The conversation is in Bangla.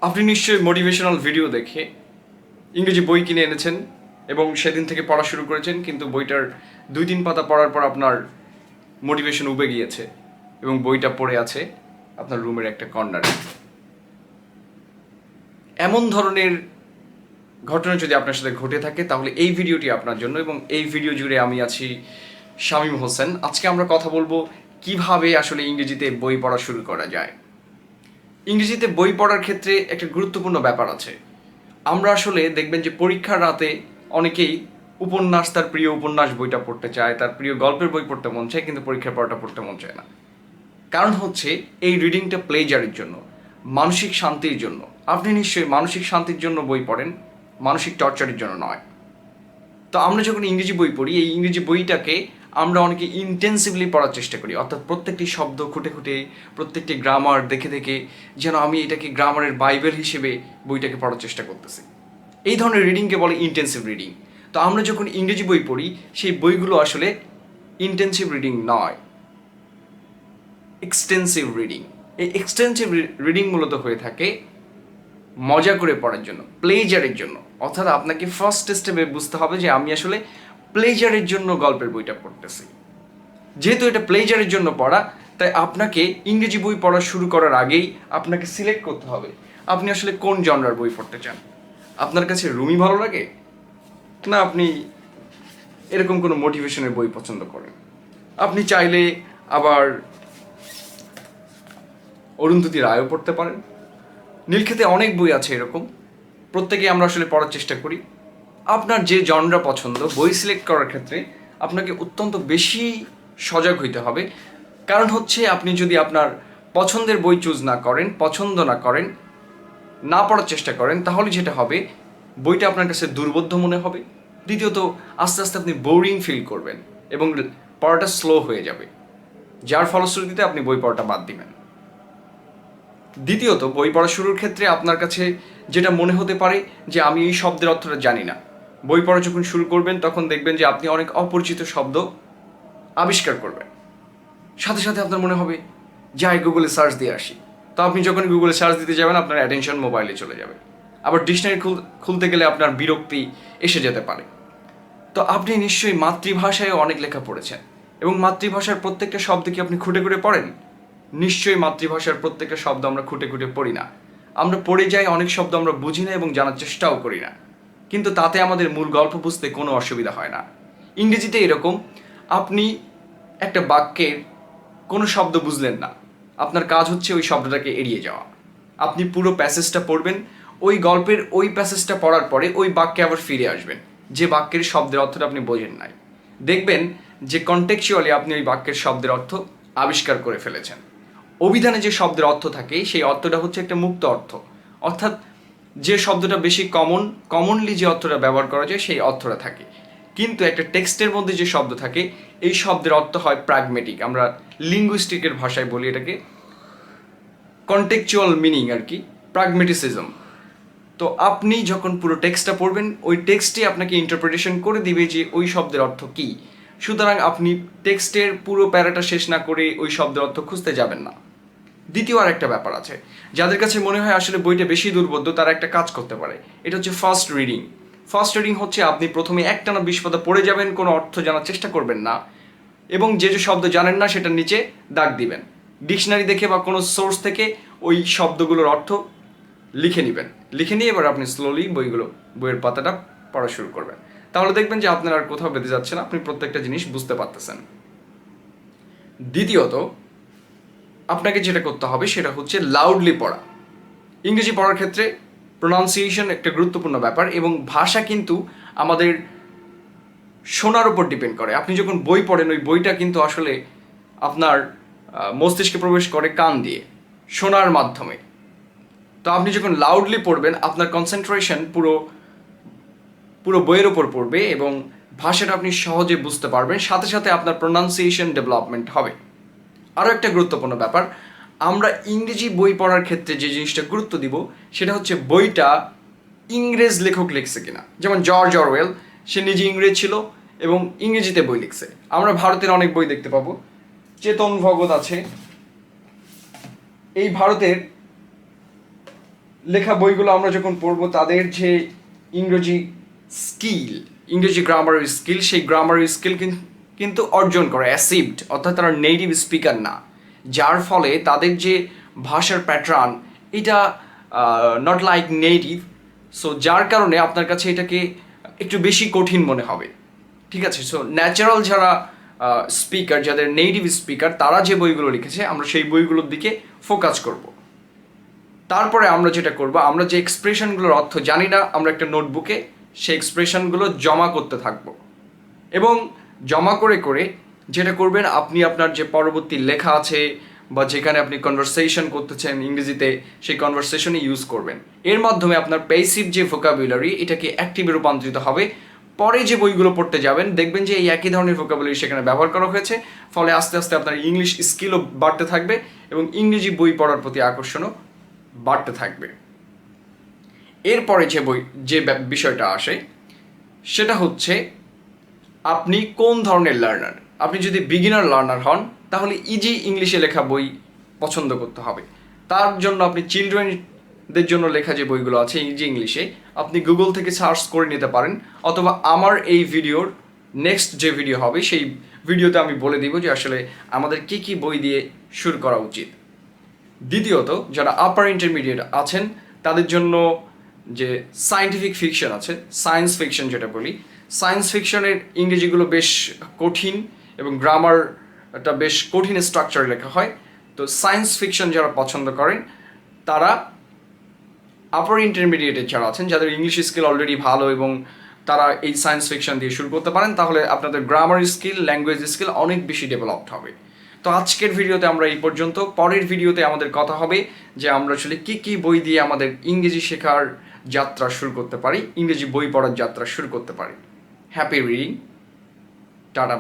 আপনি নিশ্চয়ই মোটিভেশনাল ভিডিও দেখে ইংরেজি বই কিনে এনেছেন এবং সেদিন থেকে পড়া শুরু করেছেন, কিন্তু বইটার 2-3 পাতা পড়ার পর আপনার মোটিভেশন উবে গিয়েছে এবং বইটা পড়ে আছে আপনার রুমের একটা কর্নারে। এমন ধরনের ঘটনা যদি আপনার সাথে ঘটে থাকে তাহলে এই ভিডিওটি আপনার জন্য। এবং এই ভিডিও জুড়ে আমি আছি শামীম হোসেন। আজকে আমরা কথা বলবো কিভাবে আসলে ইংরেজিতে বই পড়া শুরু করা যায়। ইংরেজিতে বই পড়ার ক্ষেত্রে একটা গুরুত্বপূর্ণ ব্যাপার আছে। আমরা আসলে দেখবেন যে পরীক্ষার রাতে অনেকেই উপন্যাস, তার প্রিয় উপন্যাস বইটা পড়তে চায়, তার প্রিয় গল্পের বই পড়তে মন চায়, কিন্তু পরীক্ষার পড়াটা পড়তে মন চায় না। কারণ হচ্ছে এই রিডিংটা প্লেজারের জন্য, মানসিক শান্তির জন্য। আপনি নিশ্চয়ই মানসিক শান্তির জন্য বই পড়েন, মানসিক টর্চারের জন্য নয়। তো আমরা যখন ইংরেজি বই পড়ি, এই ইংরেজি বইটাকে আমরা অনেকে ইন্টেন্সিভলি পড়ার চেষ্টা করি, অর্থাৎ প্রত্যেকটি শব্দ খুঁটে খুঁটে, প্রত্যেকটি গ্রামার দেখে দেখে, যেন আমি এটাকে গ্রামারের বাইবেল হিসেবে বইটাকে পড়ার চেষ্টা করতেছি। এই ধরনের রিডিংকে বলে ইন্টেন্সিভ রিডিং। তো আমরা যখন ইংরেজি বই পড়ি, সেই বইগুলো আসলে ইন্টেন্সিভ রিডিং নয়, এক্সটেন্সিভ রিডিং। এই এক্সটেন্সিভ রিডিং মূলত হয়ে থাকে মজা করে পড়ার জন্য, প্লেজারের জন্য। অর্থাৎ আপনাকে ফার্স্ট স্টেপে বুঝতে হবে যে আমি আসলে প্লেজারের জন্য গল্পের বইটা পড়তেছি। যেহেতু এটা প্লেজারের জন্য পড়া, তাই আপনাকে ইংরেজি বই পড়া শুরু করার আগেই আপনাকে সিলেক্ট করতে হবে আপনি আসলে কোন জনরার বই পড়তে চান। আপনার কাছে রুমি ভালো লাগে, না আপনি এরকম কোনো মোটিভেশনের বই পছন্দ করেন। আপনি চাইলে আবার অরুন্ধতী রায়ও পড়তে পারেন। নীলক্ষেতে অনেক বই আছে এরকম, প্রত্যেকেই আমরা আসলে পড়ার চেষ্টা করি। আপনার যে জনরা পছন্দ, বই সিলেক্ট করার ক্ষেত্রে আপনাকে অত্যন্ত বেশি সজাগ হইতে হবে। কারণ হচ্ছে আপনি যদি আপনার পছন্দের বই চুজ না করেন, পছন্দ না করেন, না পড়ার চেষ্টা করেন, তাহলে যেটা হবে বইটা আপনার কাছে দুর্বোধ্য মনে হবে। দ্বিতীয়ত আস্তে আস্তে আপনি বোরিং ফিল করবেন এবং পড়াটা স্লো হয়ে যাবে, যার ফলশ্রুতিতে আপনি বই পড়াটা বাদ দিবেন। দ্বিতীয়ত, বই পড়া শুরুর ক্ষেত্রে আপনার কাছে যেটা মনে হতে পারে যে আমি এই শব্দের অর্থটা জানি না, বই পড়া যখন শুরু করবেন তখন দেখবেন যে আপনি অনেক অপরিচিত শব্দ আবিষ্কার করবেন। সাথে সাথে আপনার মনে হবে যাই গুগলে সার্চ দিয়ে আসি। তো আপনি যখন গুগলে সার্চ দিতে যাবেন, আপনার অ্যাটেনশন মোবাইলে চলে যাবে। আবার ডিকশনারি খুলতে গেলে আপনার বিরক্তি এসে যেতে পারে। তো আপনি নিশ্চয়ই মাতৃভাষায় অনেক লেখা পড়েছেন, এবং মাতৃভাষার প্রত্যেকটা শব্দ কি আপনি খুঁটে খুঁটে পড়েন? নিশ্চয়ই মাতৃভাষার প্রত্যেকটা শব্দ আমরা খুঁটে খুঁটে পড়ি না। আমরা পড়ে যাই, অনেক শব্দ আমরা বুঝি না এবং জানার চেষ্টাও করি না, কিন্তু তাতে আমাদের মূল গল্প বুঝতে কোনো অসুবিধা হয় না। ইংরেজিতে এরকম, আপনি একটা বাক্যের কোনো শব্দ বুঝলেন না, আপনার কাজ হচ্ছে ওই শব্দটাকে এড়িয়ে যাওয়া। আপনি পুরো প্যাসেজটা পড়বেন, ওই গল্পের ওই প্যাসেজটা পড়ার পরে ওই বাক্যে আবার ফিরে আসবেন যে বাক্যের শব্দের অর্থটা আপনি বোঝেন নাই। দেখবেন যে কন্টেক্সচুয়ালি আপনি ওই বাক্যের শব্দের অর্থ আবিষ্কার করে ফেলেছেন। অভিধানে যে শব্দের অর্থ থাকে সেই অর্থটা হচ্ছে একটা মুক্ত অর্থ, অর্থাৎ যে শব্দটা বেশি কমনলি যে অর্থটা ব্যবহার করা যায় সেই অর্থটা থাকে। কিন্তু একটা টেক্সটের মধ্যে যে শব্দ থাকে, এই শব্দের অর্থ হয় প্র্যাগমেটিক। আমরা লিঙ্গুইস্টিকের ভাষায় বলি এটাকে কন্টেক্সচুয়াল মিনিং আর কি, প্র্যাগমেটিসিজম। তো আপনি যখন পুরো টেক্সটটা পড়বেন, ওই টেক্সটই আপনাকে ইন্টারপ্রিটেশন করে দিবে যে ওই শব্দের অর্থ কী। সুতরাং আপনি টেক্সটের পুরো প্যারাটা শেষ না করে ওই শব্দের অর্থ খুঁজতে যাবেন না। দ্বিতীয় আর একটা ব্যাপার আছে, যাদের কাছে মনে হয় আসলে বইটা বেশি দুর্বোধ্য, তারা একটা কাজ করতে পারে। এটা হচ্ছে ফার্স্ট রিডিং। ফার্স্ট রিডিং হচ্ছে আপনি প্রথমে একটানা 20 পাতা পড়ে যাবেন, কোনো অর্থ জানার চেষ্টা করবেন না, এবং যে যে শব্দ জানেন না সেটার নিচে দাগ দিবেন। ডিকশনারি দেখে বা কোনো সোর্স থেকে ওই শব্দগুলোর অর্থ লিখে নেবেন। লিখে নিয়ে এবার আপনি স্লোলি বইয়ের পাতাটা পড়া শুরু করবেন। তাহলে দেখবেন যে আপনার আর কোথাও বেঁধে যাচ্ছে না, আপনি প্রত্যেকটা জিনিস বুঝতে পারতেছেন। দ্বিতীয়ত, আপনাকে যেটা করতে হবে সেটা হচ্ছে লাউডলি পড়া। ইংরেজি পড়ার ক্ষেত্রে প্রোনাউন্সিয়েশন একটা গুরুত্বপূর্ণ ব্যাপার, এবং ভাষা কিন্তু আমাদের শোনার উপর ডিপেন্ড করে। আপনি যখন বই পড়েন, ওই বইটা কিন্তু আসলে আপনার মস্তিষ্কে প্রবেশ করে কান দিয়ে, শোনার মাধ্যমে। তো আপনি যখন লাউডলি পড়বেন, আপনার কনসেন্ট্রেশন পুরো বইয়ের ওপর পড়বে এবং ভাষাটা আপনি সহজে বুঝতে পারবেন। সাথে সাথে আপনার প্রোনাউন্সিয়েশন ডেভেলপমেন্ট হবে। আরও একটা গুরুত্বপূর্ণ ব্যাপার, আমরা ইংরেজি বই পড়ার ক্ষেত্রে যে জিনিসটা গুরুত্ব দিব সেটা হচ্ছে বইটা ইংরেজ লেখক লিখছে কিনা। যেমন জর্জ অরওয়েল, সে নিজে ইংরেজ ছিল এবং ইংরেজিতে বই লিখছে। আমরা ভারতের অনেক বই দেখতে পাবো, চেতন ভগত আছে, এই ভারতের লেখা বইগুলো আমরা যখন পড়বো তাদের যে ইংরেজি স্কিল, ইংরেজি গ্রামারের স্কিল, সেই গ্রামারের স্কিল কিন্তু অর্জন করে অ্যাসিভড, অর্থাৎ তারা নেটিভ স্পিকার না, যার ফলে তাদের যে ভাষার প্যাটার্ন এটা নট লাইক নেটিভ। সো যার কারণে আপনার কাছে এটাকে একটু বেশি কঠিন মনে হবে। ঠিক আছে, সো ন্যাচারাল যারা স্পিকার, যাদের নেটিভ স্পিকার, তারা যে বইগুলো লিখেছে আমরা সেই বইগুলোর দিকে ফোকাস করব। তারপরে আমরা যেটা করব, আমরা যে এক্সপ্রেশনগুলোর অর্থ জানি না, আমরা একটা নোটবুকে সেই এক্সপ্রেশনগুলো জমা করতে থাকব। এবং জমা করে করে যেটা করবেন, আপনি আপনার যে পরবর্তী লেখা আছে বা যেখানে আপনি কনভারসেশন করতেছেন ইংরেজিতে, সেই কনভারসেশনে ইউজ করবেন। এর মাধ্যমে আপনার প্যাসিভ যে ভোকাবুলারি এটাকে অ্যাক্টিভে রূপান্তরিত হবে। পরে যে বইগুলো পড়তে যাবেন দেখবেন যে এই একই ধরনের ভোকাবুলারি সেখানে ব্যবহার করা হয়েছে, ফলে আস্তে আস্তে আপনার ইংলিশ স্কিলও বাড়তে থাকবে এবং ইংরেজি বই পড়ার প্রতি আকর্ষণও বাড়তে থাকবে। এরপরে যে বিষয়টা আসে সেটা হচ্ছে আপনি কোন ধরনের লার্নার। আপনি যদি বিগিনার লার্নার হন তাহলে ইজি ইংলিশে লেখা বই পছন্দ করতে হবে। তার জন্য আপনি চিলড্রেনদের জন্য লেখা যে বইগুলো আছে ইজি ইংলিশে, আপনি গুগল থেকে সার্চ করে নিতে পারেন, অথবা আমার এই ভিডিওর নেক্সট যে ভিডিও হবে সেই ভিডিওতে আমি বলে দিব যে আসলে আমাদের কী কী বই দিয়ে শুরু করা উচিত। দ্বিতীয়ত, যারা আপার ইন্টারমিডিয়েট আছেন তাদের জন্য যে সায়েন্টিফিক ফিকশন আছে, সায়েন্স ফিকশন যেটা বলি, সায়েন্স ফিকশনের ইংরেজিগুলো বেশ কঠিন এবং গ্রামারটা বেশ কঠিন স্ট্রাকচারে লেখা হয়। তো সায়েন্স ফিকশন যারা পছন্দ করেন তারা আপার ইন্টারমিডিয়েটের যারা আছেন, যাদের ইংলিশ স্কিল অলরেডি ভালো এবং তারা এই সায়েন্স ফিকশন দিয়ে শুরু করতে পারেন, তাহলে আপনাদের গ্রামার স্কিল, ল্যাঙ্গুয়েজ স্কিল অনেক বেশি ডেভেলপড হবে। তো আজকের ভিডিওতে আমরা এই পর্যন্ত। পরের ভিডিওতে আমাদের কথা হবে যে আমরা আসলে কী কী বই দিয়ে আমাদের ইংরেজি শেখার যাত্রা শুরু করতে পারি, ইংরেজি বই পড়ার যাত্রা শুরু করতে পারি। Happy reading, tata.